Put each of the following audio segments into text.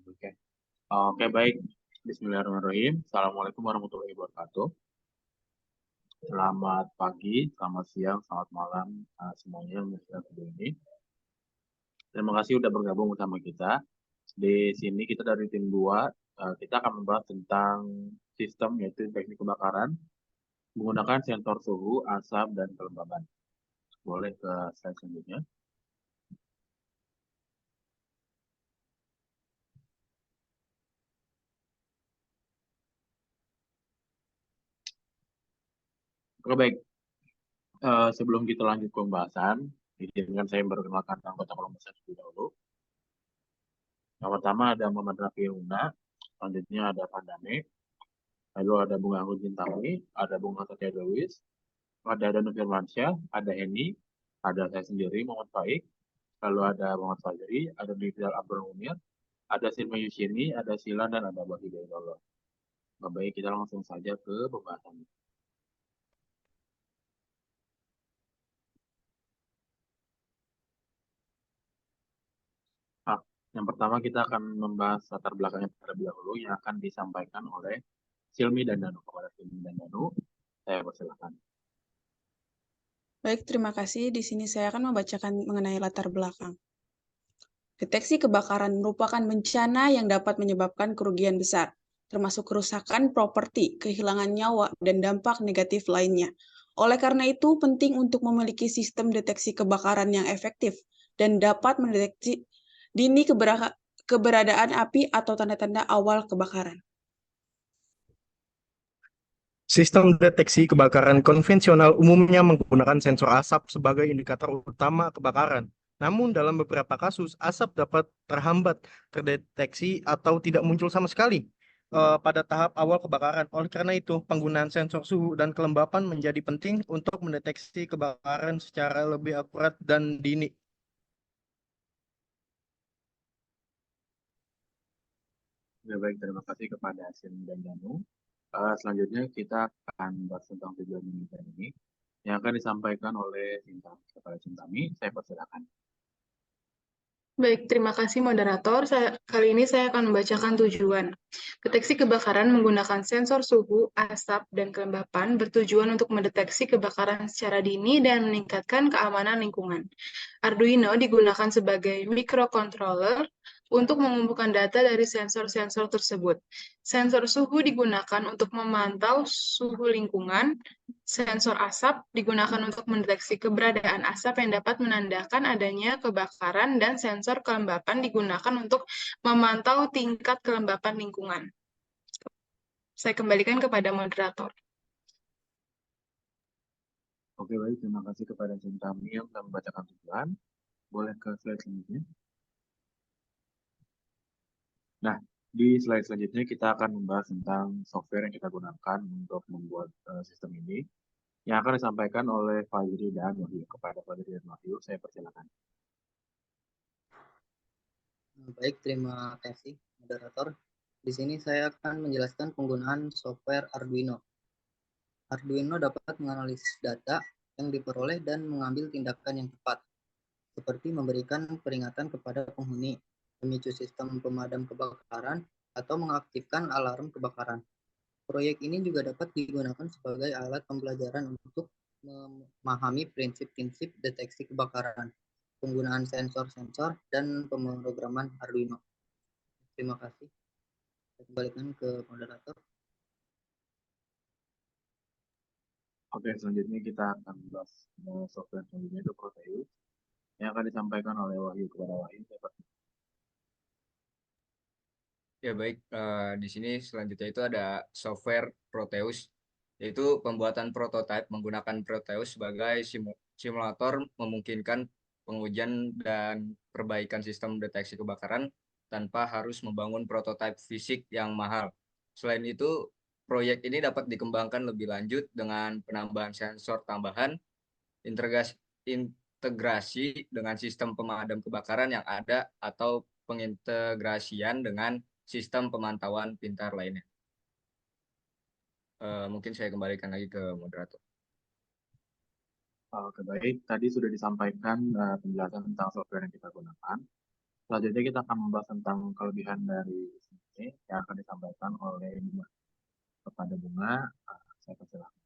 Oke. Oke, baik. Bismillahirrahmanirrahim. Assalamualaikum warahmatullahi wabarakatuh. Selamat pagi, selamat siang, selamat malam semuanya yang menyaksikan video ini. Terima kasih sudah bergabung bersama kita. Di sini kita dari tim 2, kita akan membahas tentang sistem yaitu teknik kebakaran menggunakan sensor suhu, asap, dan kelembaban. Boleh ke slide selanjutnya. Oke, baik. Sebelum kita lanjut ke pembahasan, izinkan saya memperkenalkan anggota kelompok saya terlebih dahulu. Yang pertama ada Muhammad Rafi Una, selanjutnya ada Pandame, lalu ada Bunga Anggun Cintami, ada Bunga Satya Lewis, ada Danu Firmansyah, ada Heni, ada saya sendiri Muhammad Faik, lalu ada Muhammad Fajri, ada Rizal Abdul Munir, ada Sirma Yusyini, ada Silan, dan ada Wahid Hidayatullah. Baik, kita langsung saja ke pembahasan. Yang pertama kita akan membahas latar belakangnya terlebih dahulu yang akan disampaikan oleh Silmi dan Danu. Kepada Silmi dan Danu, saya persilakan. Baik, terima kasih. Di sini saya akan membacakan mengenai latar belakang. Deteksi kebakaran merupakan bencana yang dapat menyebabkan kerugian besar, termasuk kerusakan properti, kehilangan nyawa, dan dampak negatif lainnya. Oleh karena itu, penting untuk memiliki sistem deteksi kebakaran yang efektif dan dapat mendeteksi dini keberadaan api atau tanda-tanda awal kebakaran. Sistem deteksi kebakaran konvensional umumnya menggunakan sensor asap sebagai indikator utama kebakaran. Namun dalam beberapa kasus, asap dapat terhambat terdeteksi atau tidak muncul sama sekali pada tahap awal kebakaran. Oleh karena itu, penggunaan sensor suhu dan kelembapan menjadi penting untuk mendeteksi kebakaran secara lebih akurat dan dini. Ya, baik, terima kasih kepada Silmi dan Danu. Selanjutnya kita akan bahas tentang tujuan militer ini yang akan disampaikan oleh Cintami. Kepada Cintami, saya persilakan. Baik, terima kasih moderator. Kali ini saya akan membacakan tujuan. Deteksi kebakaran menggunakan sensor suhu, asap, dan kelembapan bertujuan untuk mendeteksi kebakaran secara dini dan meningkatkan keamanan lingkungan. Arduino digunakan sebagai microcontroller untuk mengumpulkan data dari sensor-sensor tersebut. Sensor suhu digunakan untuk memantau suhu lingkungan, sensor asap digunakan untuk mendeteksi keberadaan asap yang dapat menandakan adanya kebakaran, dan sensor kelembapan digunakan untuk memantau tingkat kelembapan lingkungan. Saya kembalikan kepada moderator. Oke, baik, terima kasih kepada Cintami yang telah membacakan tujuan. Boleh ke slide selanjutnya. Nah, di slide selanjutnya kita akan membahas tentang software yang kita gunakan untuk membuat sistem ini yang akan disampaikan oleh Fajri dan Wahyu. Kepada Fajri dan Wahyu, saya persilakan. Baik, terima kasih moderator. Di sini saya akan menjelaskan penggunaan software Arduino. Arduino dapat menganalisis data yang diperoleh dan mengambil tindakan yang tepat, seperti memberikan peringatan kepada penghuni, memicu sistem pemadam kebakaran, atau mengaktifkan alarm kebakaran. Proyek ini juga dapat digunakan sebagai alat pembelajaran untuk memahami prinsip-prinsip deteksi kebakaran, penggunaan sensor-sensor, dan pemrograman Arduino. Terima kasih. Saya kembalikan ke moderator. Oke, selanjutnya kita akan membahas software selanjutnya itu Proteus yang akan disampaikan oleh Wahyu. Kepada Wahyu, saya persilakan. Ya baik, di sini selanjutnya itu ada software Proteus, yaitu pembuatan prototipe menggunakan Proteus sebagai simulator memungkinkan pengujian dan perbaikan sistem deteksi kebakaran tanpa harus membangun prototipe fisik yang mahal. Selain itu, proyek ini dapat dikembangkan lebih lanjut dengan penambahan sensor tambahan, integrasi dengan sistem pemadam kebakaran yang ada, atau pengintegrasian dengan sistem pemantauan pintar lainnya. Mungkin saya kembalikan lagi ke moderator. Oke, baik. Tadi sudah disampaikan penjelasan tentang software yang kita gunakan. Selanjutnya kita akan membahas tentang kelebihan dari sini yang akan disampaikan oleh Bunga. Kepada Bunga, saya persilakan.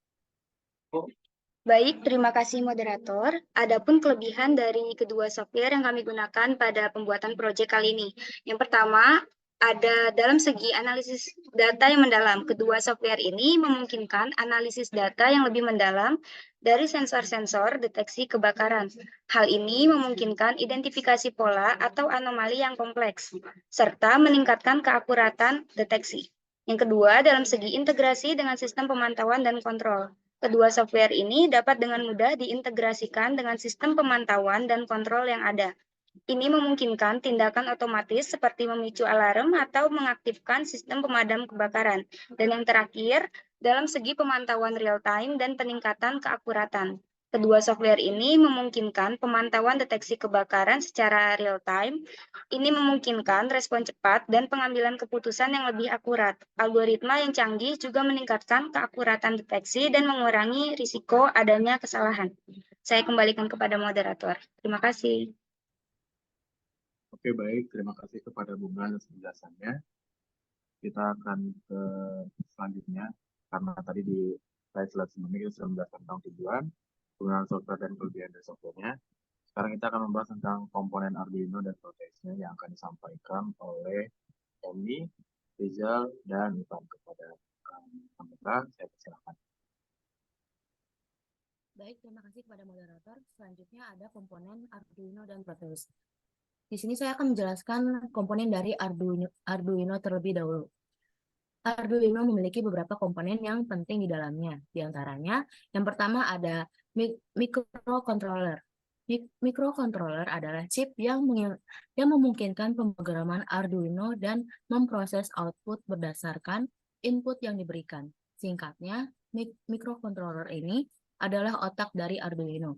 Baik, terima kasih moderator. Adapun kelebihan dari kedua software yang kami gunakan pada pembuatan proyek kali ini. Yang pertama, ada dalam segi analisis data yang mendalam. Kedua software ini memungkinkan analisis data yang lebih mendalam dari sensor-sensor deteksi kebakaran. Hal ini memungkinkan identifikasi pola atau anomali yang kompleks, serta meningkatkan keakuratan deteksi. Yang kedua, dalam segi integrasi dengan sistem pemantauan dan kontrol. Kedua software ini dapat dengan mudah diintegrasikan dengan sistem pemantauan dan kontrol yang ada. Ini memungkinkan tindakan otomatis seperti memicu alarm atau mengaktifkan sistem pemadam kebakaran. Dan yang terakhir, dalam segi pemantauan real-time dan peningkatan keakuratan. Kedua software ini memungkinkan pemantauan deteksi kebakaran secara real-time. Ini memungkinkan respon cepat dan pengambilan keputusan yang lebih akurat. Algoritma yang canggih juga meningkatkan keakuratan deteksi dan mengurangi risiko adanya kesalahan. Saya kembalikan kepada moderator. Terima kasih. Oke, baik. Terima kasih kepada Bunga atas penjelasannya. Kita akan ke selanjutnya, karena tadi di slide sebelumnya kita sudah menjelaskan tentang tujuan, penggunaan software dan kelebihan dari softwarenya. Sekarang kita akan membahas tentang komponen Arduino dan protesnya yang akan disampaikan oleh Emi, Rizal, dan Ivan. Kepada mereka, saya persilakan. Baik, terima kasih kepada moderator. Selanjutnya ada komponen Arduino dan Proteus. Di sini saya akan menjelaskan komponen dari Arduino terlebih dahulu. Arduino memiliki beberapa komponen yang penting di dalamnya. Di antaranya, yang pertama ada microcontroller. Microcontroller adalah chip yang memungkinkan pemrograman Arduino dan memproses output berdasarkan input yang diberikan. Singkatnya, microcontroller ini adalah otak dari Arduino.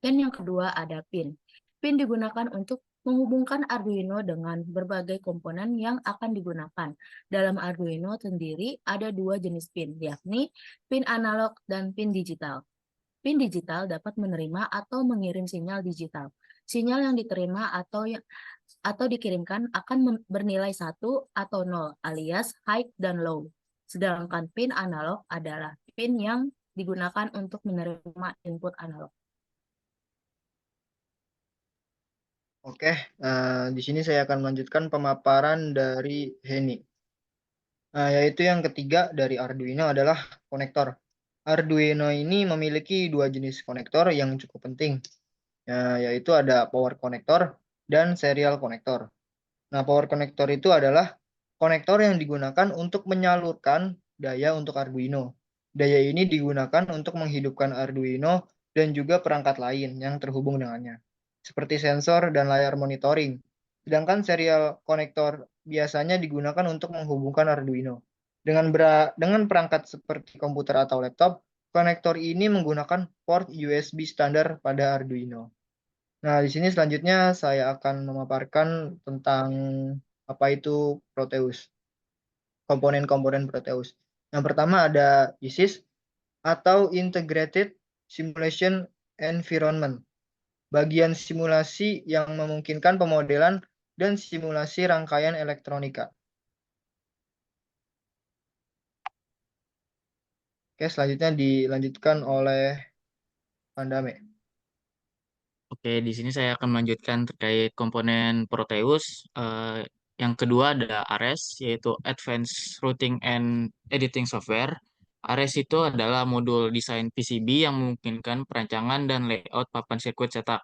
Dan yang kedua ada pin. Pin digunakan untuk menghubungkan Arduino dengan berbagai komponen yang akan digunakan. Dalam Arduino sendiri ada dua jenis pin, yakni pin analog dan pin digital. Pin digital dapat menerima atau mengirim sinyal digital. Sinyal yang diterima atau dikirimkan akan bernilai 1 atau 0 alias high dan low. Sedangkan pin analog adalah pin yang digunakan untuk menerima input analog. Oke, di sini saya akan melanjutkan pemaparan dari Heni. Yaitu yang ketiga dari Arduino adalah konektor. Arduino ini memiliki dua jenis konektor yang cukup penting, yaitu ada power konektor dan serial konektor. Nah, power konektor itu adalah konektor yang digunakan untuk menyalurkan daya untuk Arduino. Daya ini digunakan untuk menghidupkan Arduino dan juga perangkat lain yang terhubung dengannya, seperti sensor dan layar monitoring. Sedangkan serial konektor biasanya digunakan untuk menghubungkan Arduino. Dengan perangkat seperti komputer atau laptop, konektor ini menggunakan port USB standar pada Arduino. Nah, di sini selanjutnya saya akan memaparkan tentang apa itu Proteus, komponen-komponen Proteus. Yang pertama ada ISIS atau Integrated Simulation Environment, bagian simulasi yang memungkinkan pemodelan dan simulasi rangkaian elektronika. Oke, selanjutnya dilanjutkan oleh Pandame. Oke, di sini saya akan melanjutkan terkait komponen Proteus. Yang kedua ada ARES, yaitu Advanced Routing and Editing Software. ARES itu adalah modul desain PCB yang memungkinkan perancangan dan layout papan sirkuit cetak.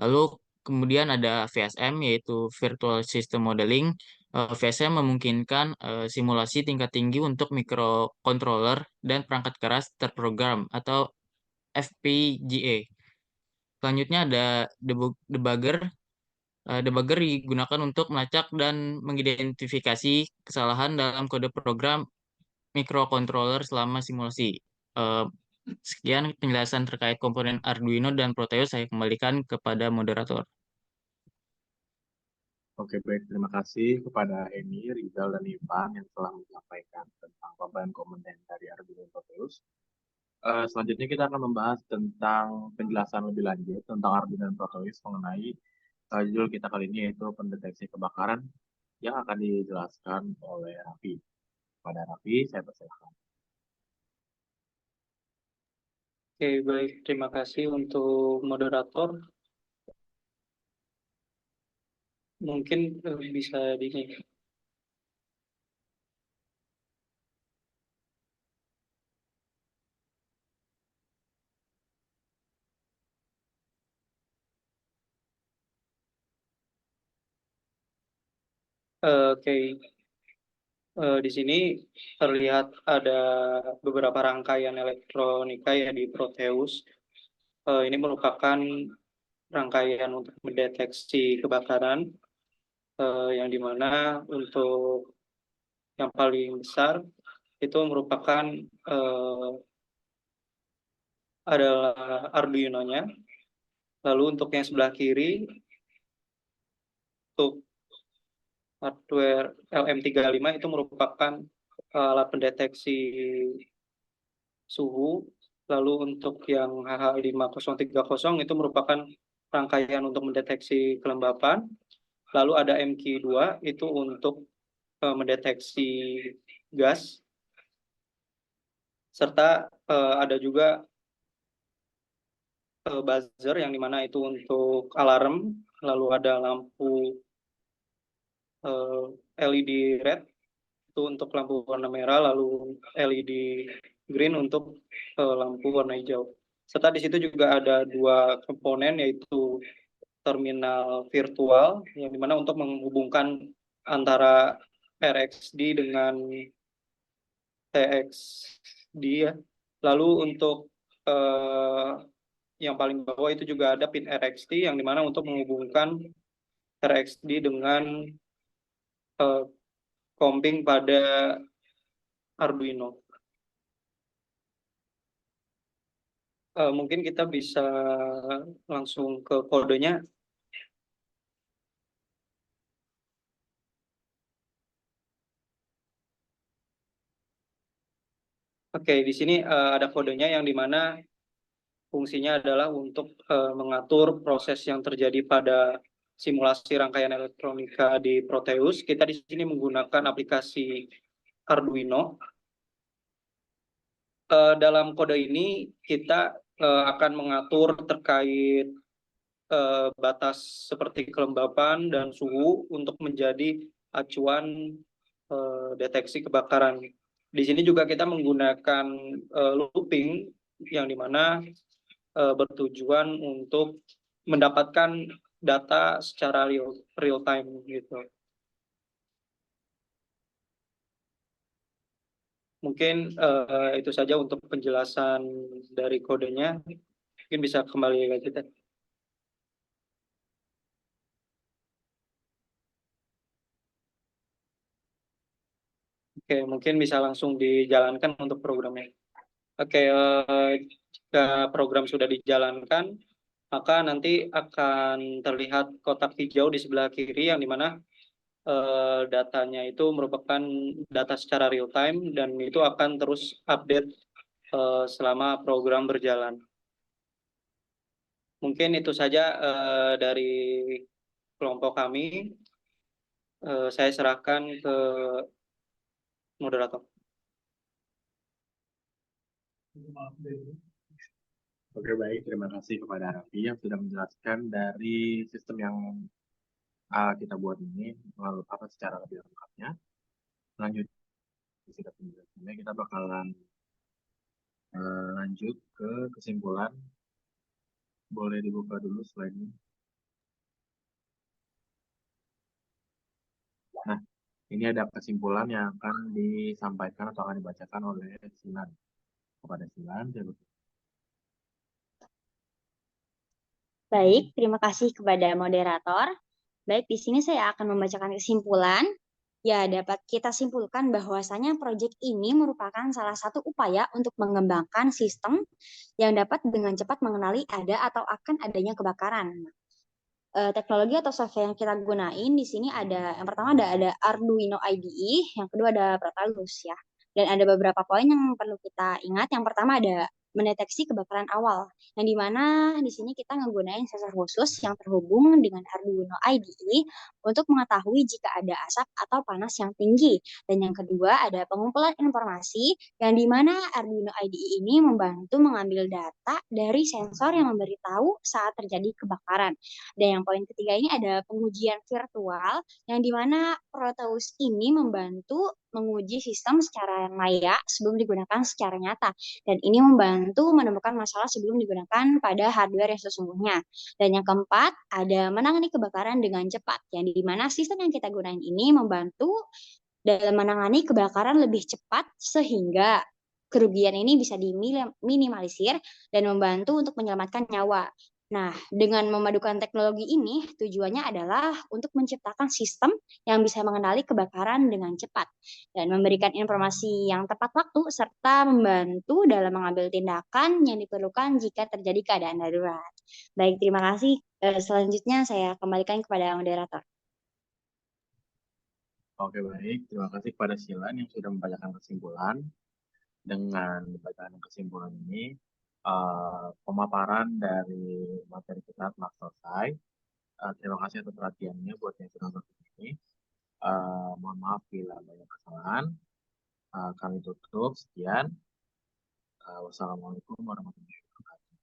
Lalu kemudian ada VSM, yaitu Virtual System Modeling. VSM memungkinkan simulasi tingkat tinggi untuk microcontroller dan perangkat keras terprogram atau FPGA. Selanjutnya ada debugger. Debugger digunakan untuk melacak dan mengidentifikasi kesalahan dalam kode program microcontroller selama simulasi. Sekian penjelasan terkait komponen Arduino dan Proteus. Saya kembalikan kepada moderator. Oke, baik. Terima kasih kepada Emi, Rizal, dan Ivan yang telah menyampaikan tentang komponen dari Arduino dan Proteus. Selanjutnya kita akan membahas tentang penjelasan lebih lanjut tentang Arduino dan Proteus mengenai judul kita kali ini yaitu pendeteksi kebakaran yang akan dijelaskan oleh Raffi. Pada Raffi, saya persilakan. Oke, baik. Terima kasih untuk moderator. Mungkin bisa di Oke, di sini terlihat ada beberapa rangkaian elektronika ya di Proteus. Ini merupakan rangkaian untuk mendeteksi kebakaran, yang dimana untuk yang paling besar itu merupakan adalah Arduino-nya. Lalu untuk yang sebelah kiri, untuk hardware LM35 itu merupakan alat pendeteksi suhu. Lalu untuk yang HH5030 itu merupakan rangkaian untuk mendeteksi kelembapan. Lalu ada MQ2 itu untuk mendeteksi gas. Serta ada juga buzzer yang dimana itu untuk alarm. Lalu ada lampu LED red itu untuk lampu warna merah, lalu LED green untuk lampu warna hijau. Serta di situ juga ada dua komponen, yaitu terminal virtual yang dimana untuk menghubungkan antara RxD dengan TXD ya. Lalu untuk yang paling bawah itu juga ada pin RxD yang dimana untuk menghubungkan RxD dengan comping pada Arduino. Mungkin kita bisa langsung ke kodenya. Oke, di sini ada kodenya yang dimana fungsinya adalah untuk mengatur proses yang terjadi pada simulasi rangkaian elektronika di Proteus. Kita di sini menggunakan aplikasi Arduino. Dalam kode ini kita akan mengatur terkait batas seperti kelembapan dan suhu untuk menjadi acuan deteksi kebakaran. Di sini juga kita menggunakan looping yang dimana bertujuan untuk mendapatkan data secara real time gitu. Mungkin itu saja untuk penjelasan dari kodenya. Mungkin bisa kembali ke kita. Oke, mungkin bisa langsung dijalankan untuk programnya. Oke, jika program sudah dijalankan, maka nanti akan terlihat kotak hijau di sebelah kiri yang dimana datanya itu merupakan data secara real time dan itu akan terus update selama program berjalan. Mungkin itu saja dari kelompok kami. Saya serahkan ke moderator. Oke, baik. Terima kasih kepada Raffi yang sudah menjelaskan dari sistem yang kita buat ini secara lebih lengkapnya. Lanjut penjelasannya, kita bakalan lanjut ke kesimpulan. Boleh dibuka dulu slide-nya. Nah, ini ada kesimpulan yang akan disampaikan atau akan dibacakan oleh Silan. Kepada Silan, saya berterima. Baik, terima kasih kepada moderator. Baik, di sini saya akan membacakan kesimpulan. Ya, dapat kita simpulkan bahwasanya proyek ini merupakan salah satu upaya untuk mengembangkan sistem yang dapat dengan cepat mengenali ada atau akan adanya kebakaran. Teknologi atau software yang kita gunain di sini ada, yang pertama ada Arduino IDE, yang kedua ada Proteus ya. Dan ada beberapa poin yang perlu kita ingat. Yang pertama ada mendeteksi kebakaran awal. Yang dimana di sini kita menggunakan sensor khusus yang terhubung dengan Arduino IDE untuk mengetahui jika ada asap atau panas yang tinggi. Dan yang kedua ada pengumpulan informasi yang dimana Arduino IDE ini membantu mengambil data dari sensor yang memberitahu saat terjadi kebakaran. Dan yang poin ketiga ini ada pengujian virtual yang dimana Proteus ini membantu menguji sistem secara layak sebelum digunakan secara nyata. Dan ini membantu menemukan masalah sebelum digunakan pada hardware yang sesungguhnya. Dan yang keempat, ada menangani kebakaran dengan cepat, yang dimana sistem yang kita gunakan ini membantu dalam menangani kebakaran lebih cepat sehingga kerugian ini bisa diminimalisir dan membantu untuk menyelamatkan nyawa. Nah, dengan memadukan teknologi ini, tujuannya adalah untuk menciptakan sistem yang bisa mengenali kebakaran dengan cepat dan memberikan informasi yang tepat waktu serta membantu dalam mengambil tindakan yang diperlukan jika terjadi keadaan darurat. Baik, terima kasih. Selanjutnya saya kembalikan kepada moderator. Oke, baik. Terima kasih kepada Silan yang sudah membacakan kesimpulan. Dengan bacaan kesimpulan ini, pemaparan dari materi kita telah selesai. Terima kasih atas perhatiannya buat yang sudah nonton ini. Mohon maaf bila banyak kesalahan. Kami tutup. Sekian. Wassalamualaikum warahmatullahi wabarakatuh.